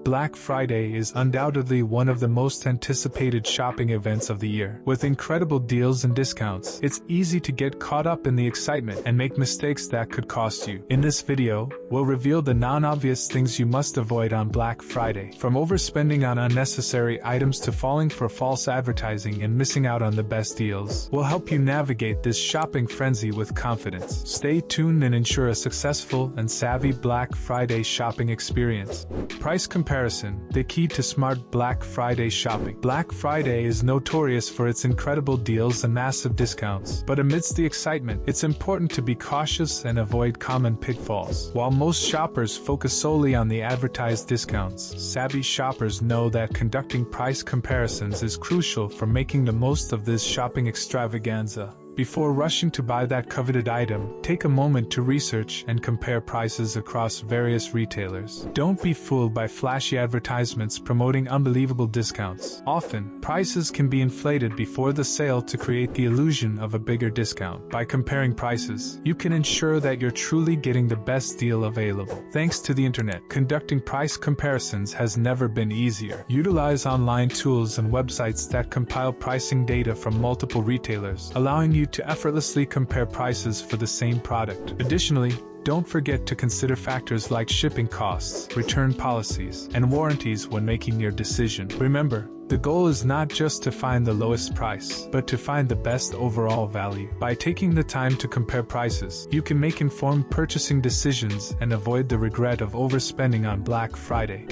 Black Friday is undoubtedly one of the most anticipated shopping events of the year. With incredible deals and discounts, it's easy to get caught up in the excitement and make mistakes that could cost you. In this video, we'll reveal the non-obvious things you must avoid on Black Friday. From overspending on unnecessary items to falling for false advertising and missing out on the best deals, we'll help you navigate this shopping frenzy with confidence. Stay tuned and ensure a successful and savvy Black Friday shopping experience. Price comparison, the key to smart Black Friday shopping. Black Friday is notorious for its incredible deals and massive discounts, but amidst the excitement, it's important to be cautious and avoid common pitfalls. While most shoppers focus solely on the advertised discounts, savvy shoppers know that conducting price comparisons is crucial for making the most of this shopping extravaganza. Before rushing to buy that coveted item, take a moment to research and compare prices across various retailers. Don't be fooled by flashy advertisements promoting unbelievable discounts. Often, prices can be inflated before the sale to create the illusion of a bigger discount. By comparing prices, you can ensure that you're truly getting the best deal available. Thanks to the internet, conducting price comparisons has never been easier. Utilize online tools and websites that compile pricing data from multiple retailers, allowing you to effortlessly compare prices for the same product. Additionally, don't forget to consider factors like shipping costs, return policies, and warranties when making your decision. Remember, the goal is not just to find the lowest price, but to find the best overall value. By taking the time to compare prices, you can make informed purchasing decisions and avoid the regret of overspending on Black Friday.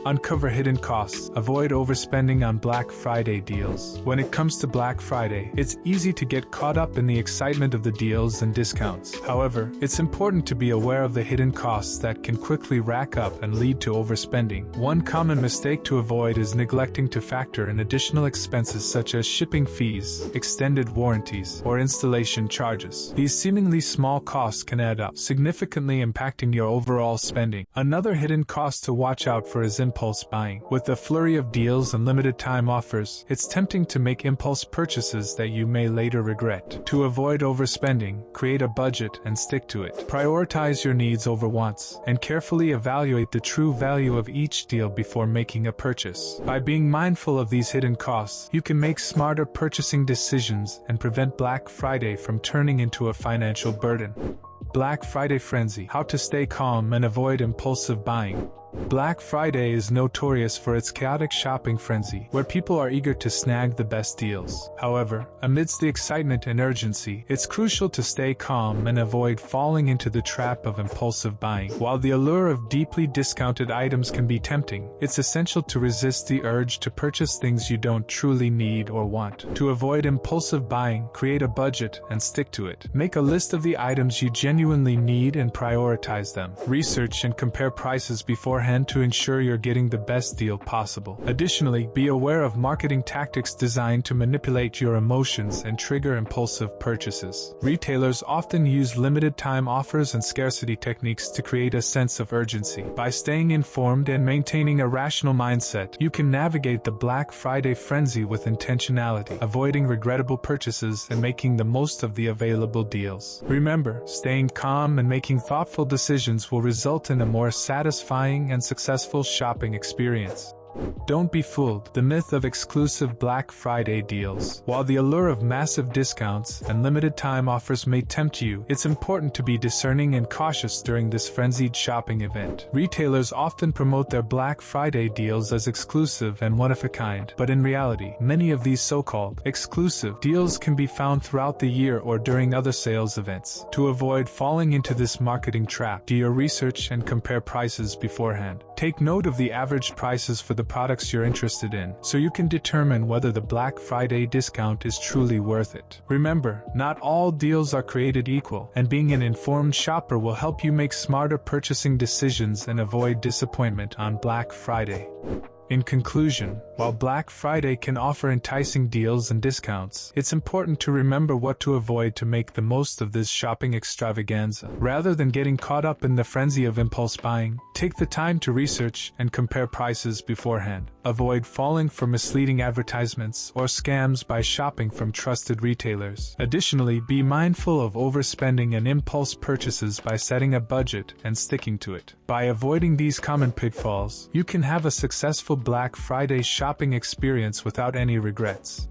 Uncover hidden costs. Avoid overspending on Black Friday deals. When it comes to Black Friday, it's easy to get caught up in the excitement of the deals and discounts. However, it's important to be aware of the hidden costs that can quickly rack up and lead to overspending. One common mistake to avoid is neglecting to factor in additional expenses such as shipping fees, extended warranties, or installation charges. These seemingly small costs can add up, significantly impacting your overall spending. Another hidden cost to watch out for is impulse buying. With a flurry of deals and limited time offers, it's tempting to make impulse purchases that you may later regret. To avoid overspending, create a budget and stick to it. Prioritize your needs over wants, and carefully evaluate the true value of each deal before making a purchase. By being mindful of these hidden costs, you can make smarter purchasing decisions and prevent Black Friday from turning into a financial burden. Black Friday frenzy. How to stay calm and avoid impulsive buying. Black Friday is notorious for its chaotic shopping frenzy, where people are eager to snag the best deals. However, amidst the excitement and urgency, it's crucial to stay calm and avoid falling into the trap of impulsive buying. While the allure of deeply discounted items can be tempting, it's essential to resist the urge to purchase things you don't truly need or want. To avoid impulsive buying, create a budget and stick to it. Make a list of the items you genuinely need and prioritize them. Research and compare prices beforehand to ensure you're getting the best deal possible. Additionally, be aware of marketing tactics designed to manipulate your emotions and trigger impulsive purchases. Retailers often use limited time offers and scarcity techniques to create a sense of urgency. By staying informed and maintaining a rational mindset, you can navigate the Black Friday frenzy with intentionality, avoiding regrettable purchases and making the most of the available deals. Remember, staying calm and making thoughtful decisions will result in a more satisfying and successful shopping experience. Don't be fooled. The myth of exclusive Black Friday deals. While the allure of massive discounts and limited time offers may tempt you, it's important to be discerning and cautious during this frenzied shopping event. Retailers often promote their Black Friday deals as exclusive and one-of-a-kind, but in reality, many of these so-called exclusive deals can be found throughout the year or during other sales events. To avoid falling into this marketing trap, do your research and compare prices beforehand. Take note of the average prices for the products you're interested in, so you can determine whether the Black Friday discount is truly worth it. Remember, not all deals are created equal, and being an informed shopper will help you make smarter purchasing decisions and avoid disappointment on Black Friday. In conclusion, while Black Friday can offer enticing deals and discounts, it's important to remember what to avoid to make the most of this shopping extravaganza. Rather than getting caught up in the frenzy of impulse buying, take the time to research and compare prices beforehand. Avoid falling for misleading advertisements or scams by shopping from trusted retailers. Additionally, be mindful of overspending and impulse purchases by setting a budget and sticking to it. By avoiding these common pitfalls, you can have a successful Black Friday shopping experience without any regrets.